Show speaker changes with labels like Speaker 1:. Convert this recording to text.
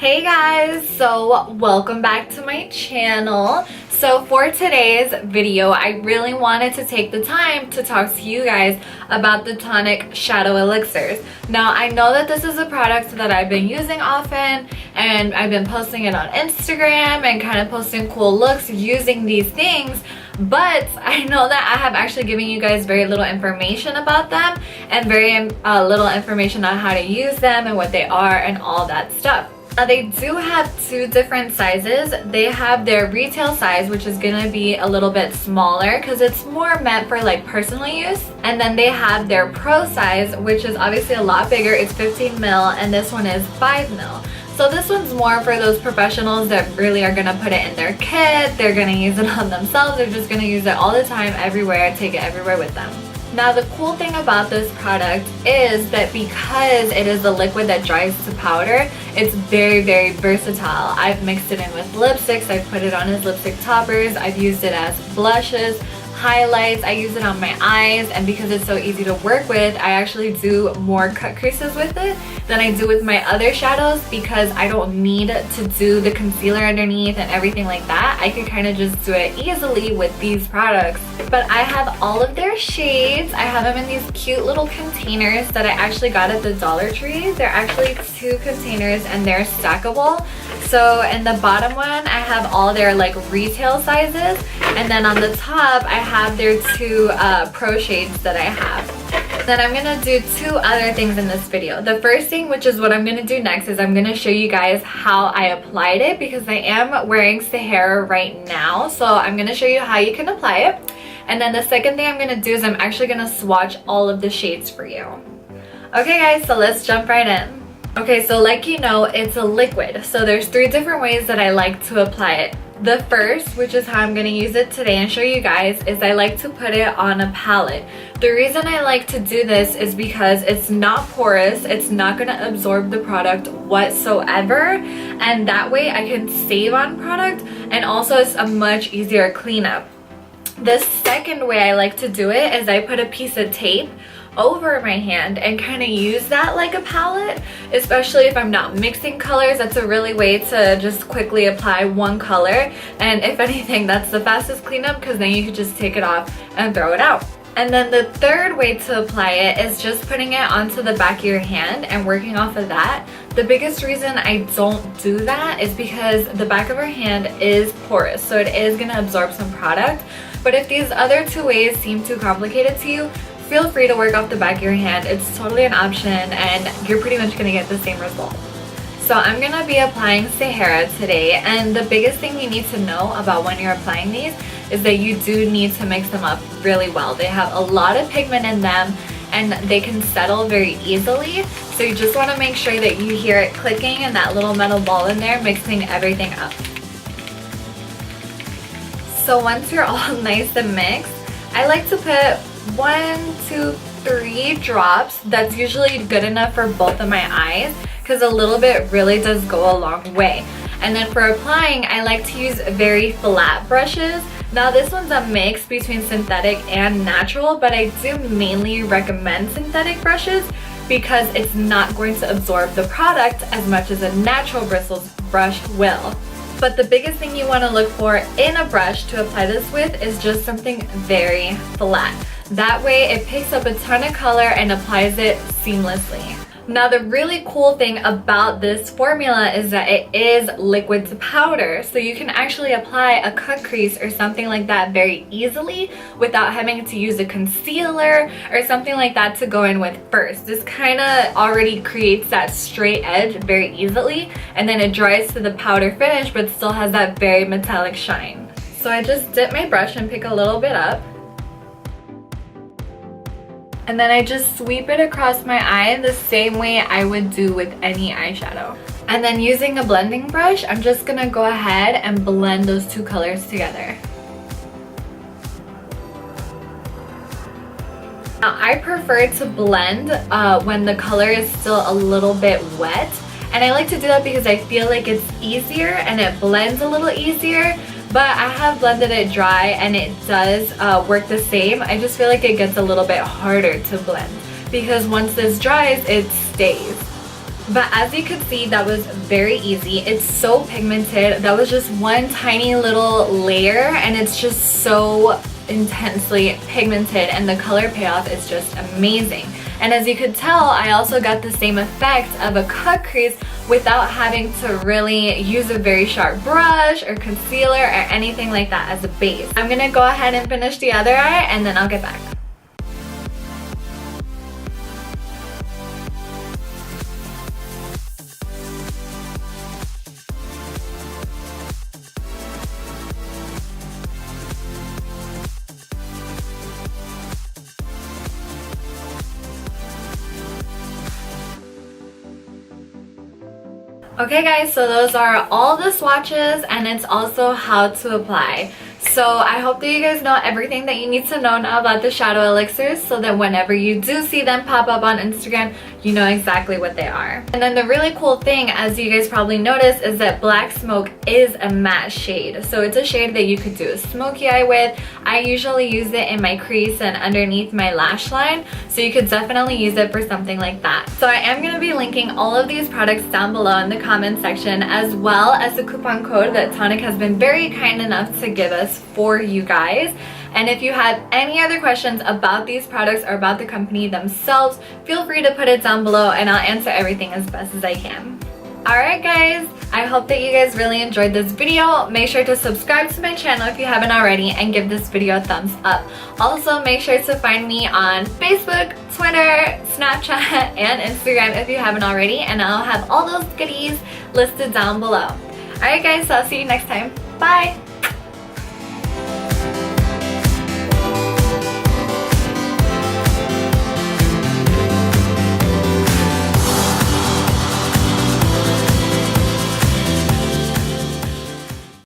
Speaker 1: Hey guys, so welcome back to my channel. So for today's video, I really wanted to take the time to talk to you guys about the Tonik Shadow Elixirs. Now I know that this is a product that I've been using often and I've been posting it on Instagram and kind of posting cool looks using these things, but I know that I have actually given you guys very little information about them and very little information on how to use them and what they are and all that stuff. They do have two different sizes. They have their retail size, which is gonna be a little bit smaller because it's more meant for like personal use. And then they have their pro size, which is obviously a lot bigger. It's 15 mil and this one is 5 mil. So this one's more for those professionals that really are gonna put it in their kit. They're gonna use it on themselves. They're just gonna use it all the time, everywhere, take it everywhere with them. Now the cool thing about this product is that because it is the liquid that dries to powder, it's very versatile. I've mixed it in with lipsticks, I've put it on as lipstick toppers, I've used it as blushes, highlights, I use it on my eyes, and because it's so easy to work with, I actually do more cut creases with it than I do with my other shadows because I don't need to do the concealer underneath and everything like that. I could kind of just do it easily with these products. But I have all of their shades. I have them in these cute little containers that I actually got at the Dollar Tree. They're actually 2 containers and they're stackable. So in the bottom one, I have all their like retail sizes, and then on the top, I have their 2 pro shades that I have. Then I'm gonna do 2 other things in this video. The first thing, which is what I'm gonna do next, is I'm gonna show you guys how I applied it because I am wearing Sahara right now. So I'm gonna show you how you can apply it. And then the second thing I'm gonna do is I'm actually gonna swatch all of the shades for you. Okay guys, so let's jump right in. Okay, so like you know, it's a liquid. So there's 3 different ways that I like to apply it. The first, which is how I'm going to use it today and show you guys, is I like to put it on a palette. The reason I like to do this is because it's not porous, it's not going to absorb the product whatsoever, and that way I can save on product, and also it's a much easier cleanup. The second way I like to do it is I put a piece of tape over my hand and kind of use that like a palette, especially if I'm not mixing colors. That's a really way to just quickly apply one color, and if anything, that's the fastest cleanup because then you can just take it off and throw it out. And then the third way to apply it is just putting it onto the back of your hand and working off of that. The biggest reason I don't do that is because the back of our hand is porous, so it is going to absorb some product. But if these other 2 ways seem too complicated to you, feel free to work off the back of your hand. It's totally an option and you're pretty much going to get the same result. So I'm going to be applying Sahara today, and the biggest thing you need to know about when you're applying these is that you do need to mix them up really well. They have a lot of pigment in them and they can settle very easily, so you just want to make sure that you hear it clicking and that little metal ball in there mixing everything up. So once you're all nice and mixed, I like to put 1, 2, 3 drops. That's usually good enough for both of my eyes because a little bit really does go a long way. And then for applying, I like to use very flat brushes. Now this one's a mix between synthetic and natural, but I do mainly recommend synthetic brushes because it's not going to absorb the product as much as a natural bristles brush will. But the biggest thing you want to look for in a brush to apply this with is just something very flat. That way it picks up a ton of color and applies it seamlessly. Now the really cool thing about this formula is that it is liquid to powder, so you can actually apply a cut crease or something like that very easily without having to use a concealer or something like that to go in with first. This kind of already creates that straight edge very easily, and then it dries to the powder finish but still has that very metallic shine. So I just dip my brush and pick a little bit up. And then I just sweep it across my eye the same way I would do with any eyeshadow. And then using a blending brush, I'm just gonna go ahead and blend those 2 colors together. Now I prefer to blend when the color is still a little bit wet. And I like to do that because I feel like it's easier and it blends a little easier. But I have blended it dry and it does work the same. I just feel like it gets a little bit harder to blend because once this dries, it stays. But as you could see, that was very easy. It's so pigmented. That was just one tiny little layer, and it's just so intensely pigmented, and the color payoff is just amazing. And as you could tell, I also got the same effect of a cut crease without having to really use a very sharp brush or concealer or anything like that as a base. I'm gonna go ahead and finish the other eye, and then I'll get back. Okay guys, so those are all the swatches, and it's also how to apply. So I hope that you guys know everything that you need to know now about the Shadow Elixirs, so that whenever you do see them pop up on Instagram, you know exactly what they are. And then the really cool thing, as you guys probably noticed, is that Black Smoke is a matte shade. So it's a shade that you could do a smoky eye with. I usually use it in my crease and underneath my lash line, so you could definitely use it for something like that. So I am going to be linking all of these products down below in the comment section, as well as the coupon code that Tonik has been very kind enough to give us for you guys. And if you have any other questions about these products or about the company themselves, feel free to put it down below and I'll answer everything as best as I can. Alright guys, I hope that you guys really enjoyed this video. Make sure to subscribe to my channel if you haven't already, and give this video a thumbs up. Also, make sure to find me on Facebook, Twitter, Snapchat, and Instagram if you haven't already, and I'll have all those goodies listed down below. Alright guys, so I'll see you next time. Bye!